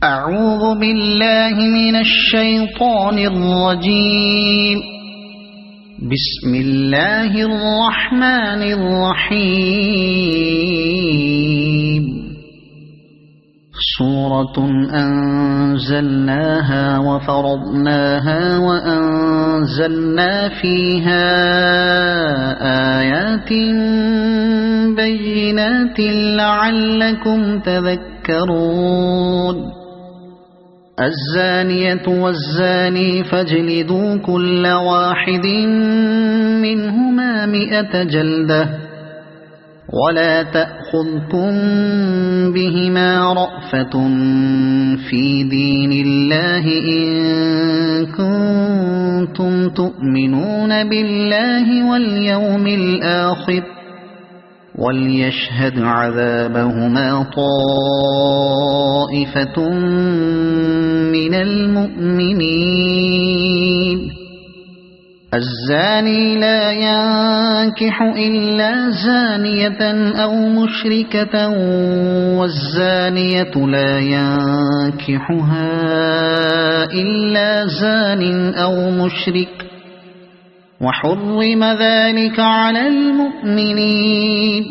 أعوذ بالله من الشيطان الرجيم. بسم الله الرحمن الرحيم. سورة أنزلناها وفرضناها وأنزلنا فيها آيات بينات لعلكم تذكرون. الزانية والزاني فاجلدوا كل واحد منهما 100 جلدة ولا تأخذكم بهما رأفة في دين الله إن كنتم تؤمنون بالله واليوم الآخر وليشهد عذابهما طائفة من المؤمنين. الزاني لا ينكح إلا زانية أو مشركة والزانية لا ينكحها إلا زان أو مشرك وحرم ذلك على المؤمنين.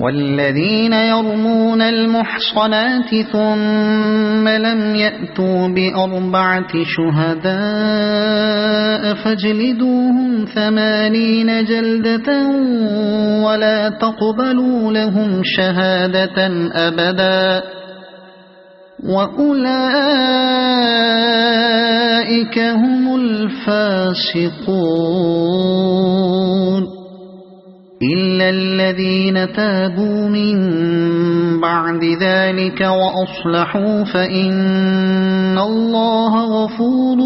والذين يرمون المحصنات ثم لم يأتوا ب4 شهداء فاجلدوهم 80 جلدة ولا تقبلوا لهم شهادة أبدا وأولئك هم الفاسقون. إلا الذين تابوا من بعد ذلك وأصلحوا فإن الله غفور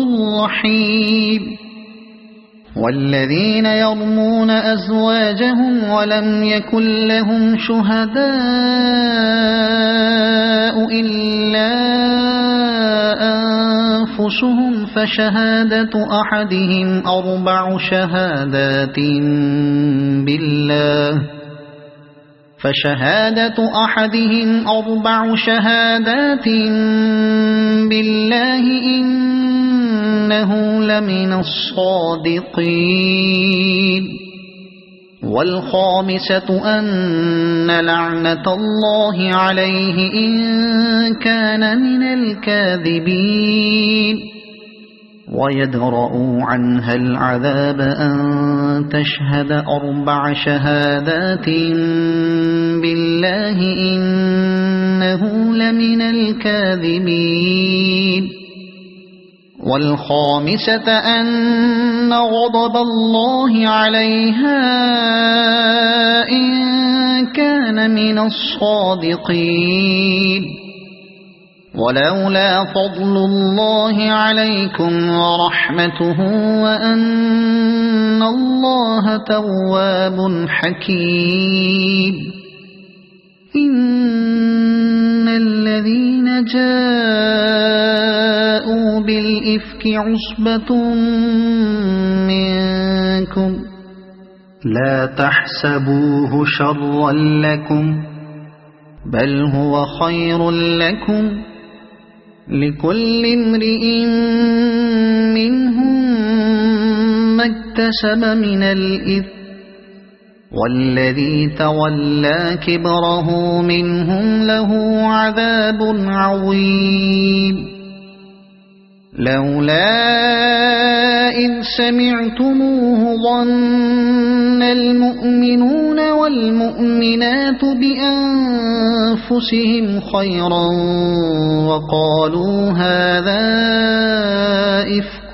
رحيم. والذين يرمون أزواجهم ولم يكن لهم شهداء إلا أنفسهم فشهادة أحدهم 4 شهادات بالله إنه لمن الصادقين. والخامسة أن لعنة الله عليه إن كان من الكاذبين. ويدرؤوا عنها العذاب أن تشهد 4 شهادات بالله إنه لمن الكاذبين. والخامسة أن غضب الله عليها إن كان من الصادقين. ولولا فضل الله عليكم ورحمته وأن الله تواب حكيم. إن الذين جاءوا بالإفك عصبة منكم لا تحسبوه شرا لكم بل هو خير لكم لكل امرئ منهم ما اكتسب من الإثم والذي تولى كبره منهم له عذاب عظيم. لولا إذ سمعتموه ظن المؤمنون والمؤمنات بأنفسهم خيرا وقالوا هذا إفك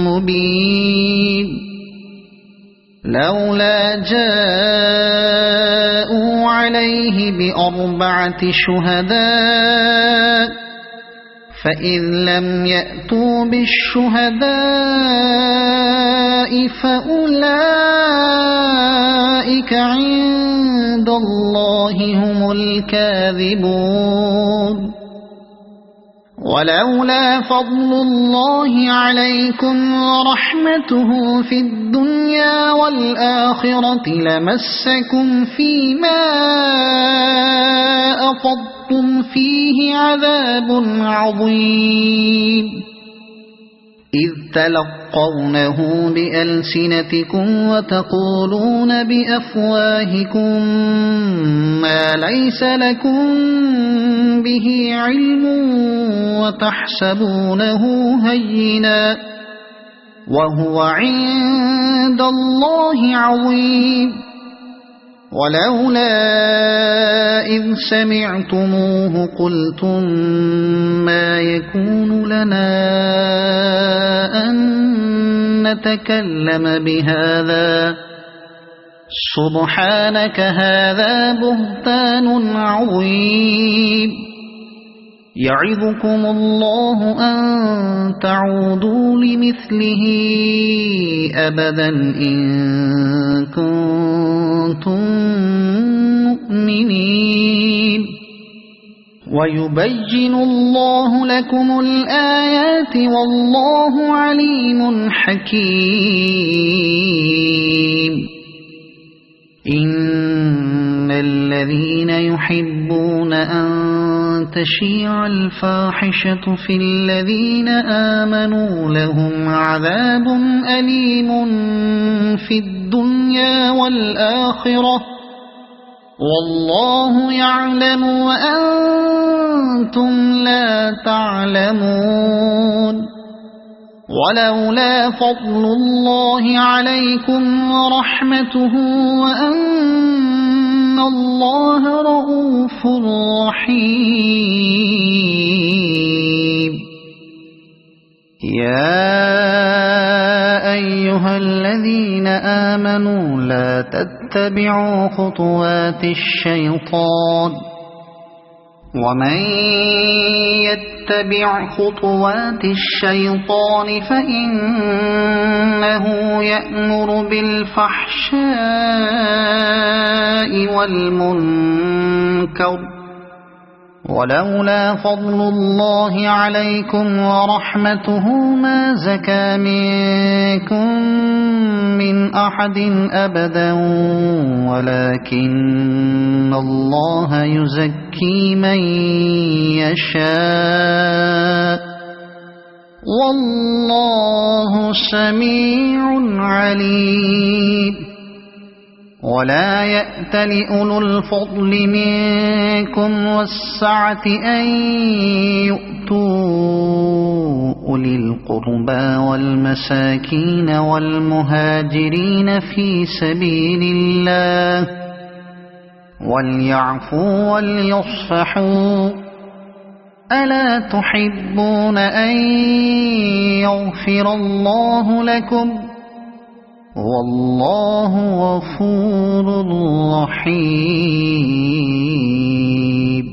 مبين. لولا جاءوا عليه ب4 شهداء فإذ لم يأتوا بالشهداء فأولئك عند الله هم الكاذبون. ولولا فضل الله عليكم ورحمته في الدنيا والآخرة لمسكم فيما أفضتم فيه عذاب عظيم إذ تلقونه بألسنتكم وتقولون بأفواهكم ما ليس لكم به علم وتحسبونه هينا وهو عند الله عظيم ولولا إذ سمعتموه قلتم ما يكون لنا أن نتكلم بهذا سبحانك هذا بهتان عظيم يعظكم الله أن تعودوا لمثله أبدا إن كنتم مؤمنين ويبين الله لكم الآيات والله عليم حكيم إن الذين يحبون أن تشيع الفاحشة في الذين آمنوا لهم عذاب أليم في الدنيا والآخرة والله يعلم وأنتم لا تعلمون ولولا فضل الله عليكم ورحمته وأن الله رؤوف رحيم يا أيها الذين آمنوا لا تتبعوا خطوات الشيطان ومن يتبع خطوات الشيطان فإنه يأمر بالفحشاء والمنكر ولولا فضل الله عليكم ورحمته ما زكى منكم من أحد أبدا ولكن الله يزكي من يشاء والله سميع عليم ولا يأتل أولو الفضل منكم والسعة أن يؤتوا أولي القربى والمساكين والمهاجرين في سبيل الله وليعفوا وليصفحوا ألا تحبون أن يغفر الله لكم والله غفور رحيم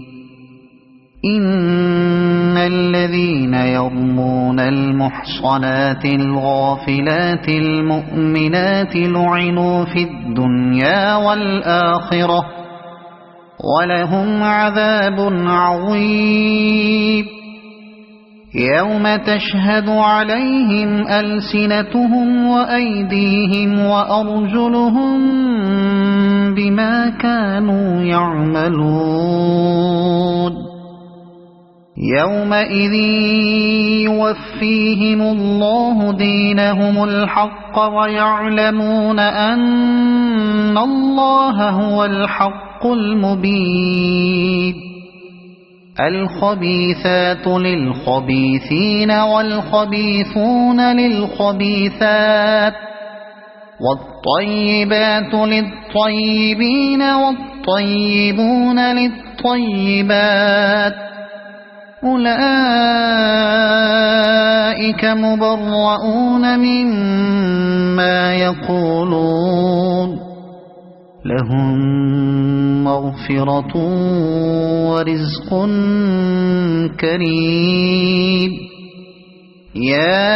إن الذين يرمون المحصنات الغافلات المؤمنات لعنوا في الدنيا والآخرة ولهم عذاب عظيم يوم تشهد عليهم ألسنتهم وأيديهم وأرجلهم بما كانوا يعملون يومئذ يوفيهم الله دينهم الحق ويعلمون أن الله هو الحق المبين الخبيثات للخبيثين والخبيثون للخبيثات والطيبات للطيبين والطيبون للطيبات أولئك مبرؤون مما يقولون لهم مغفرة ورزق كريم يا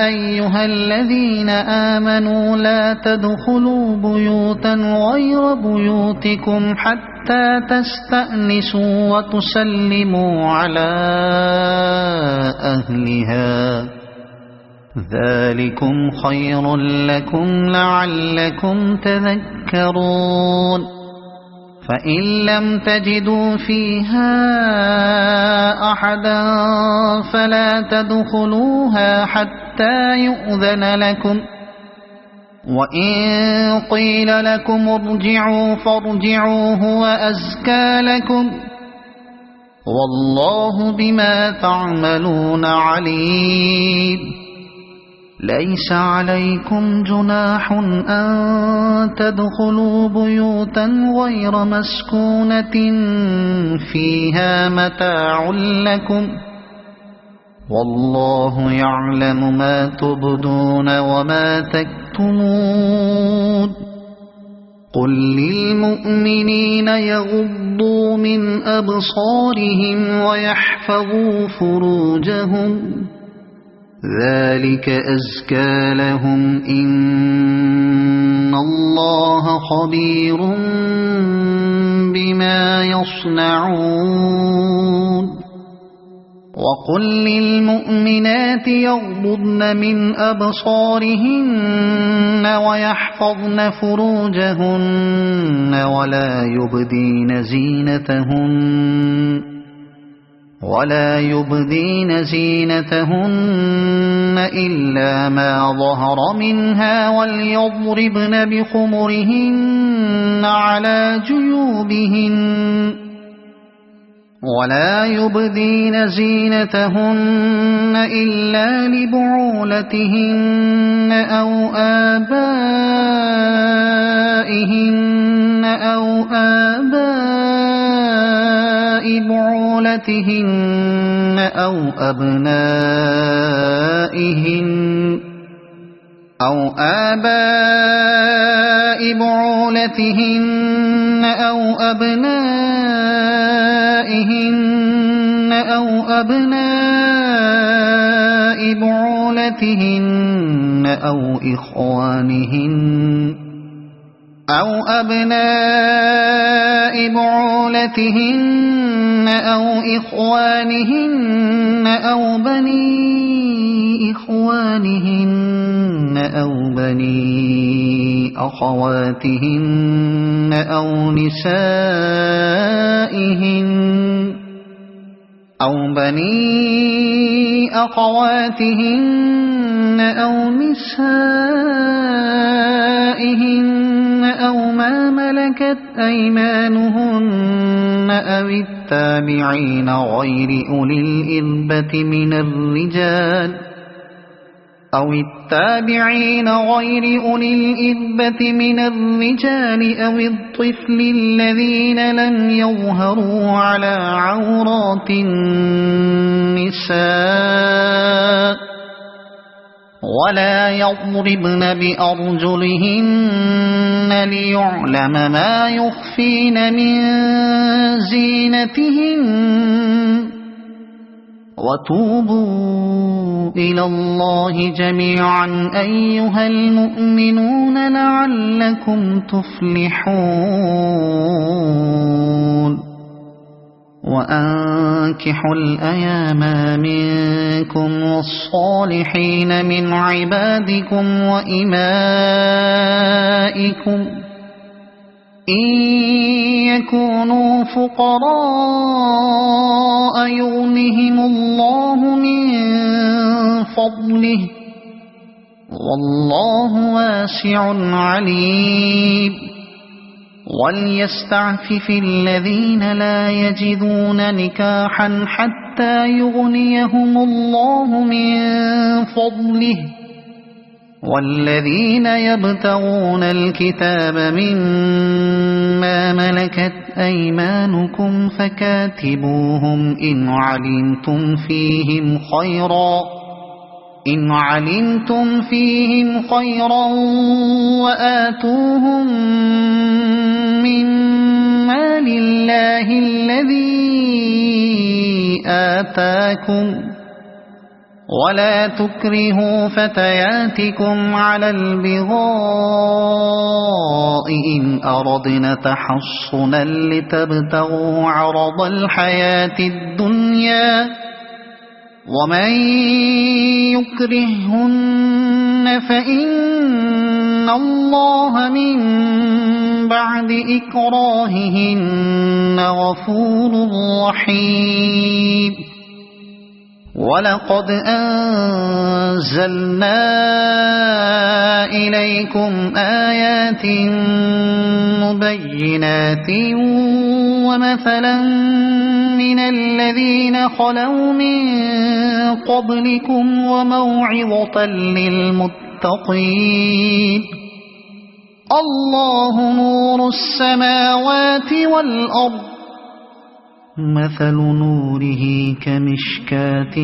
أيها الذين آمنوا لا تدخلوا بيوتا غير بيوتكم حتى حتى تستأنسوا وتسلموا على أهلها، ذلكم خير لكم لعلكم تذكرون. فإن لم تجدوا فيها أحدا فلا تدخلوها حتى يؤذن لكم، وإن قيل لكم ارجعوا فارجعوا هو أزكى لكم، والله بما تعملون عليم. ليس عليكم جناح أن تدخلوا بيوتا غير مسكونة فيها متاع لكم، والله يعلم ما تبدون وما تكتمون. قل للمؤمنين يغضوا من أبصارهم ويحفظوا فروجهم، ذلك أزكى لهم، إن الله خبير بما يصنعون. وقل للمؤمنات يغضضن من أبصارهن ويحفظن فروجهن ولا يبدين زينتهن إلا ما ظهر منها، وليضربن بخمرهن على جيوبهن، ولا يبدين زينتهن إلا لبعولتهن أو آبائهن أو آباء بعولتهن أو أبنائهن أو آباء بعولتهن أو أبنائهن أو أبناء بعولتهن أو إخوانهن أو بني إخوانهن أو بني أخواتهن أو نسائهن أو ما ملكت أيمانهن أو التابعين غير أولي الإربة من الرجال أو الطفل الذين لم يظهروا على عورات النساء، ولا يضربن بأرجلهن ليعلم ما يخفين من زينتهن. وتوبوا إلى الله جميعا أيها المؤمنون لعلكم تفلحون. وأنكحوا الأيام منكم والصالحين من عبادكم وإمائكم إن يكونوا فقراء يغنهم الله من فضله، والله واسع عليم. وليستعفف الذين لا يجدون نكاحا حتى يغنيهم الله من فضله، والذين يبتغون الكتاب مما ملكت أيمانكم فكاتبوهم إن علمتم فيهم خيرا وآتوهم مما لله الذي آتاكم، ولا تكرهوا فتياتكم على البغاء إن أردنا تحصنا لتبتغوا عرض الحياة الدنيا ومن يكرههن فإن الله من بعد إكراههن غفور رحيم ولقد أنزلنا إليكم آيات مبينات ومثلا من الذين خلوا من قبلكم وموعظة للمتقين الله نور السماوات والأرض مثل نوره كمشكاة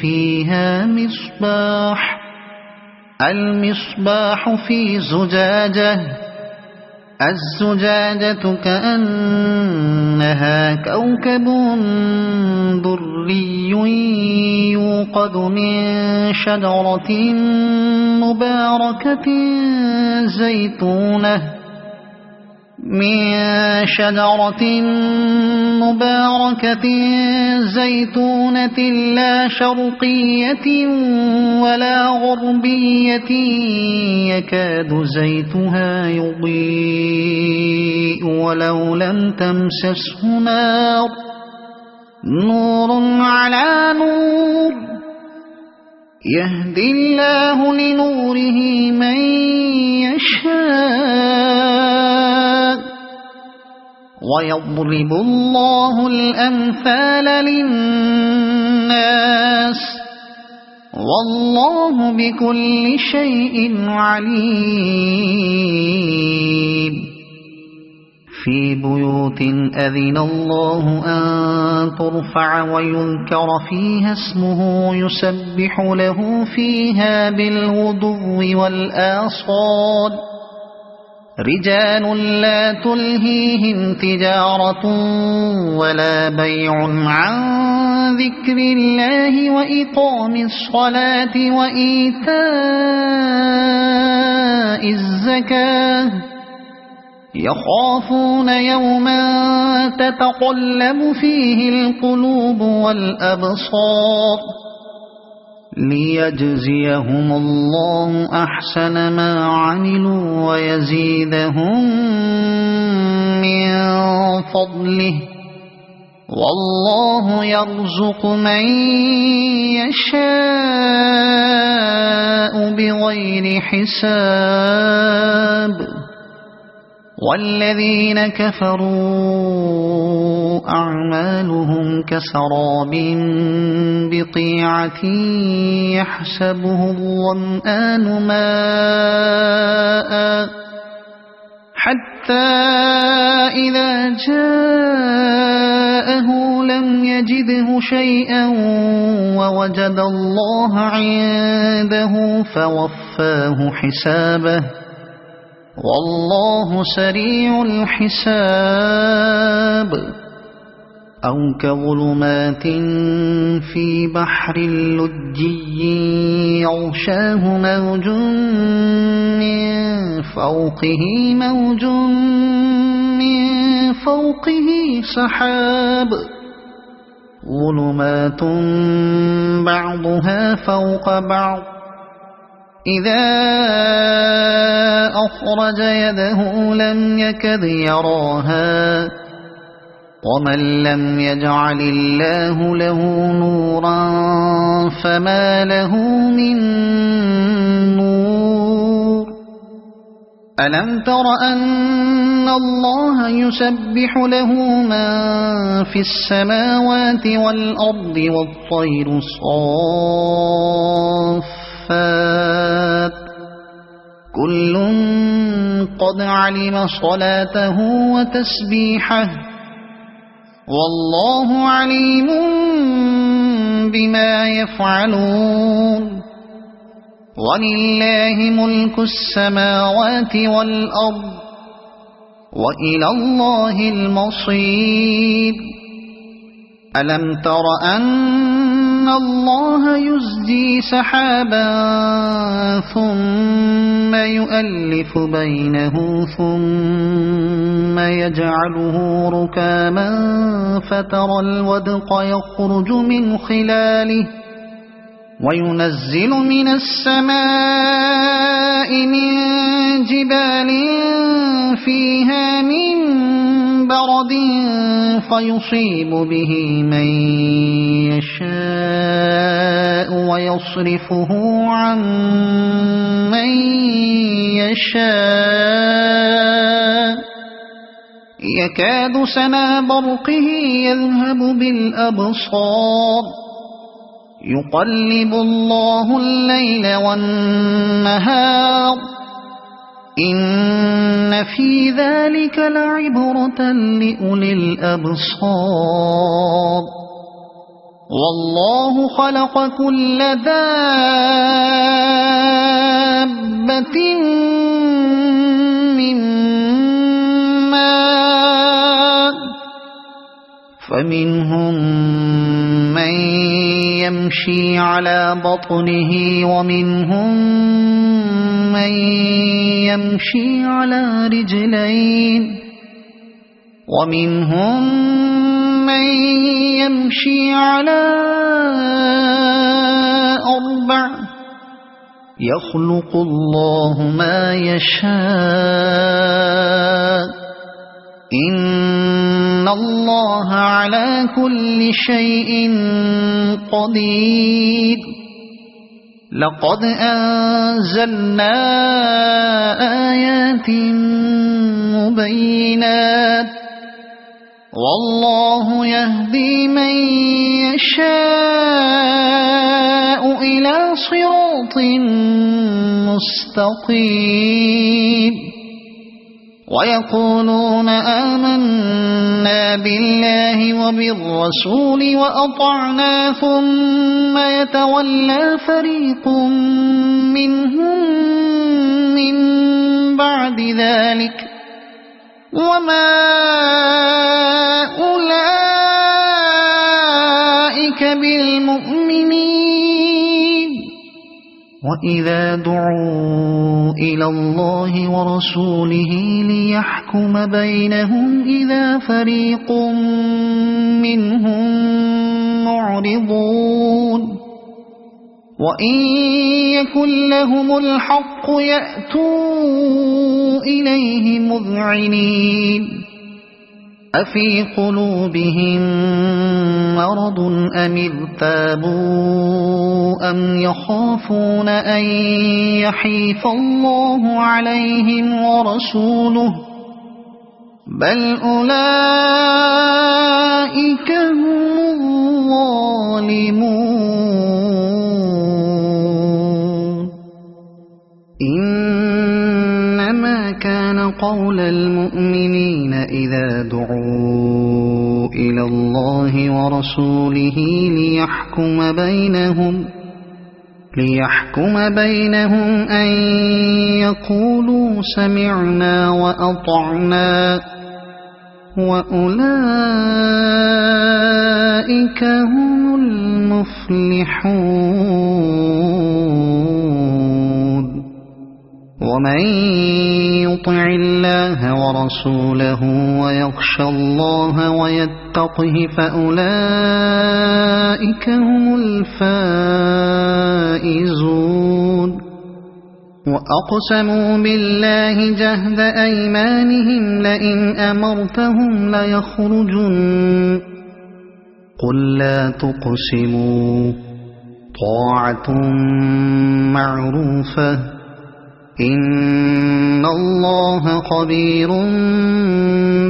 فيها مصباح المصباح في زجاجة الزجاجة كأنها كوكب دري يوقد من شجرة مباركة زيتونة لا شرقية ولا غربية يكاد زيتها يضيء ولو لم تمسسه نار نور على نور يهدي الله لنوره من يشاء ويضرب الله الأمثال للناس والله بكل شيء عليم في بيوت أذن الله أن ترفع ويذكر فيها اسمه يسبح له فيها بالغدو والآصال رجال لا تلهيهم تجارة ولا بيع عن ذكر الله وإقام الصلاة وإيتاء الزكاة يخافون يوما تتقلب فيه القلوب والأبصار ليجزيهم الله أحسن ما عملوا ويزيدهم من فضله والله يرزق من يشاء بغير حساب والذين كفروا أعمالهم كسراب بقيعة يحسبه الظمآن ماء حتى إذا جاءه لم يجده شيئا ووجد الله عنده فوفاه حسابه والله سريع الحساب أو كظلمات في بحر لجي يغشاه موج من فوقه سحاب ظلمات بعضها فوق بعض إذا أخرج يده لم يكد يراها ومن لم يجعل الله له نورا فما له من نور ألم تر أن الله يسبح له من في السماوات والأرض والطير صافات كل قد علم صلاته وتسبيحه والله عليم بما يفعلون ولله ملك السماوات والأرض وإلى الله المصير ألم تر أن الله يزجي سحابا ثم يؤلف بينه ثم يجعله ركاما فترى الودق يخرج من خلاله وينزل من السماء من جبال فيها من برد فيصيب به من يشاء ويصرفه عن من يشاء يكاد سنا برقه يذهب بالأبصار يقلب الله الليل والنهار إن في ذلك لعبرة لأولي الأبصار والله خلق كل دابة من ماء فمنهم من يمشي على بطنه ومنهم من يمشي على رجلين ومنهم من يمشي على أربع يخلق الله ما يشاء إن الله على كل شيء قدير لقد أنزلنا آيات مبينات والله يهدي من يشاء إلى صراط مستقيم ويقولون آمنا بالله وبالرسول وأطعنا ثم يتولى فريق منهم من بعد ذلك وما أولئك بالمؤمنين وإذا دعوا إلى الله ورسوله ليحكم بينهم إذا فريق منهم معرضون وإن يكن لهم الحق يأتوا إليه مذعنين أفي قلوبهم مرض أم ارتابوا أم يخافون أن يحيف الله عليهم ورسوله بل أولئك هم الظالمون إنما كان قول المؤمنين إذا دعوا إلى الله ورسوله ليحكم بينهم أن يقولوا سمعنا وأطعنا وأولئك هم المفلحون ومن يطع الله ورسوله ويخشى الله ويتقه فأولئك هم الفائزون وأقسموا بالله جهد أيمانهم لئن أمرتهم ليخرجن قل لا تقسموا طاعة معروفة إن الله خبير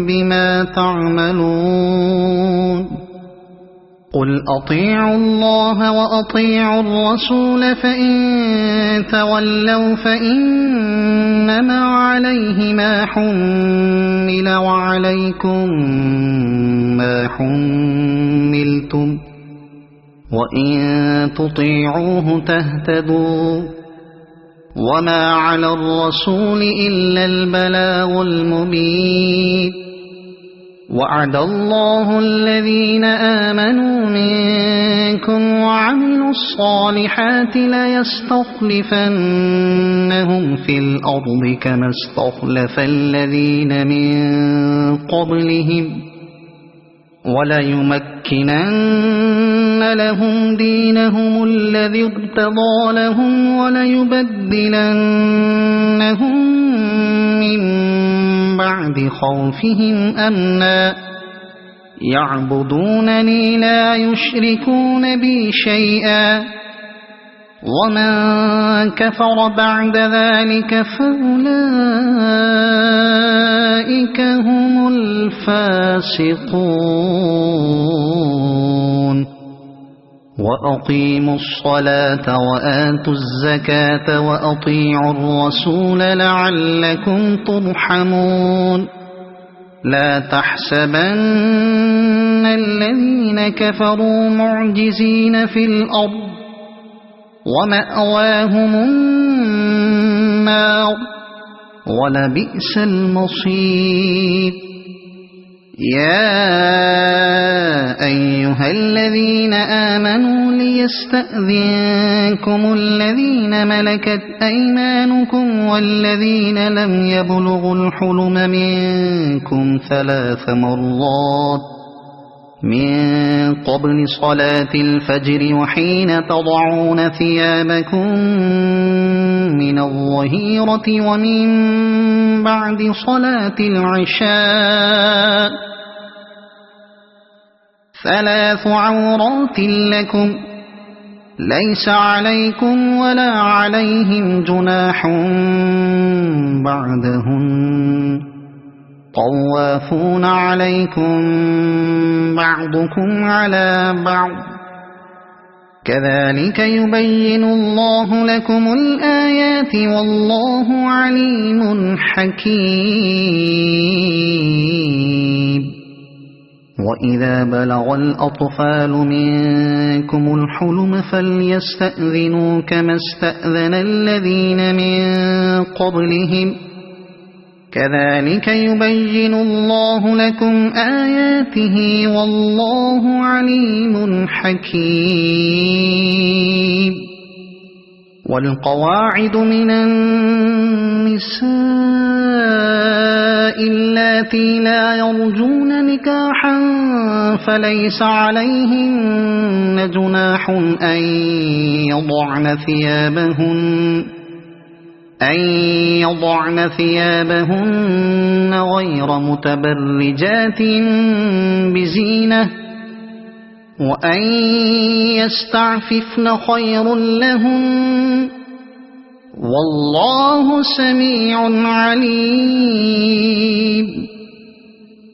بما تعملون قل أطيعوا الله وأطيعوا الرسول فإن تولوا فإنما عليه ما حمل وعليكم ما حملتم وإن تطيعوه تهتدوا وما على الرسول إلا البلاغ المبين وعد الله الذين آمنوا منكم وعملوا الصالحات ليستخلفنهم في الأرض كما استخلف الذين من قبلهم وليمكنن لهم دينهم الذي ارتضى لهم وليبدلنهم من بعد خوفهم أمنا يعبدونني لا يشركون بي شيئا ومن كفر بعد ذلك فأولئك هم الفاسقون وأقيموا الصلاة وآتوا الزكاة وأطيعوا الرسول لعلكم ترحمون لا تحسبن الذين كفروا معجزين في الأرض ومأواهم النار ولبئس المصير يا أيها الذين آمنوا ليستأذنكم الذين ملكت أيمانكم والذين لم يبلغوا الحلم منكم 3 مرات من قبل صلاة الفجر وحين تضعون ثيابكم من الظهيرة ومن بعد صلاة العشاء 3 عورات لكم ليس عليكم ولا عليهم جناح بعدهن طوافون عليكم بعضكم على بعض كذلك يبين الله لكم الآيات والله عليم حكيم وإذا بلغ الأطفال منكم الحلم فليستأذنوا كما استأذن الذين من قبلهم كذلك يبين الله لكم آياته والله عليم حكيم والقواعد من النساء اللاتي لا يرجون نكاحا فليس عليهن جناح أن يضعن ثيابهن غير متبرجات بزينة وأن يستعففن خير لهن والله سميع عليم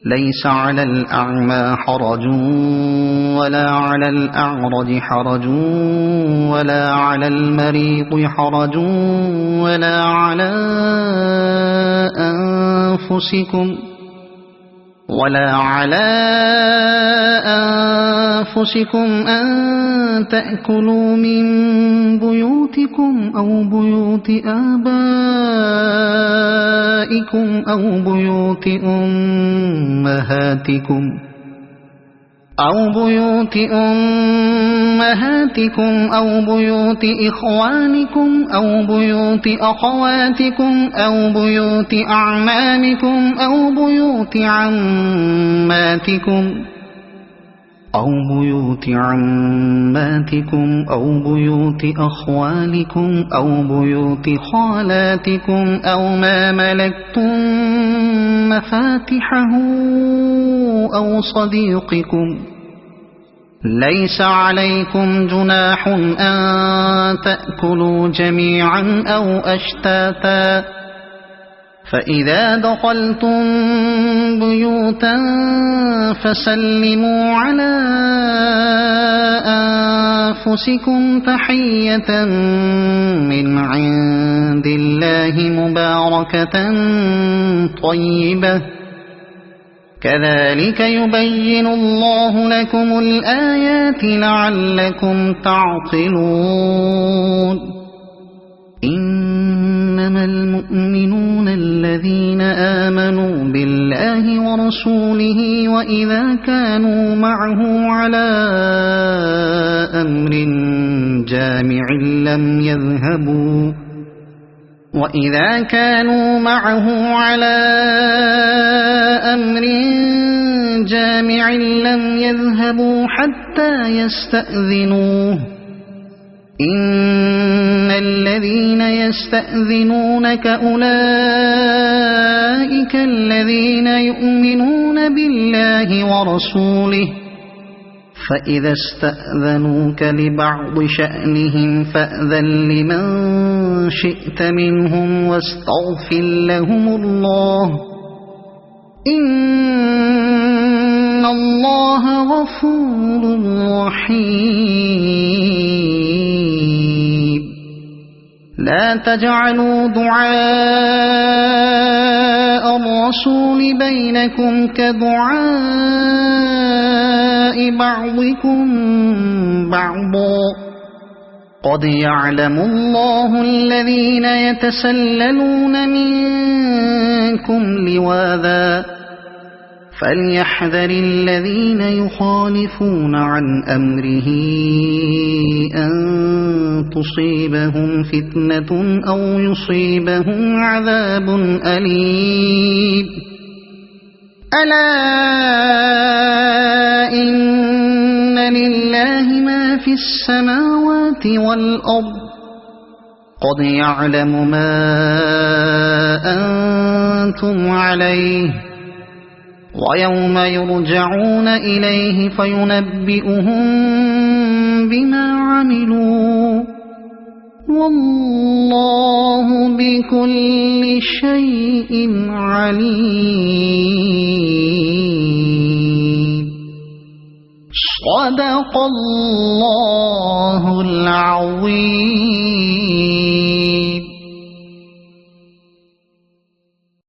ليس على الأعمى حرج ولا على الأعرج حرج ولا على المريض حرج ولا على أنفسكم أن تأكلوا من بيوتكم أو بيوت آبائكم أو بيوت أمهاتكم أو بيوت إخوانكم أو بيوت أخواتكم أو بيوت أعمامكم أو بيوت عماتكم أو بيوت أخوالكم أو بيوت خالاتكم أو ما ملكتم مفاتحه أو صديقكم ليس عليكم جناح أن تأكلوا جميعا أو أشتاتا فإذا دخلتم بيوتا فسلموا على أنفسكم تحية من عند الله مباركة طيبة كذلك يبين الله لكم الآيات لعلكم تعقلون إنما المؤمنون الذين آمنوا بالله ورسوله وإذا كانوا معه على أمر جامع لم يذهبوا وإذا كانوا معه على أمر جامع لم يذهبوا حتى يستأذنوه إن الذين يستأذنونك أولئك الذين يؤمنون بالله ورسوله فإذا استأذنوك لبعض شأنهم فأذن لمن شئت منهم واستغفر لهم الله إن الله غفور رحيم لا تجعلوا دعاء الرسول بينكم كدعاء بعضكم بعضا قد يعلم الله الذين يتسللون منكم لواذا فليحذر الذين يخالفون عن أمره أن تصيبهم فتنة أو يصيبهم عذاب أليم ألا إن لله ما في السماوات والأرض قد يعلم ما أنتم عليه ويوم يرجعون إليه فينبئهم بما عملوا والله بكل شيء عليم صدق الله العظيم.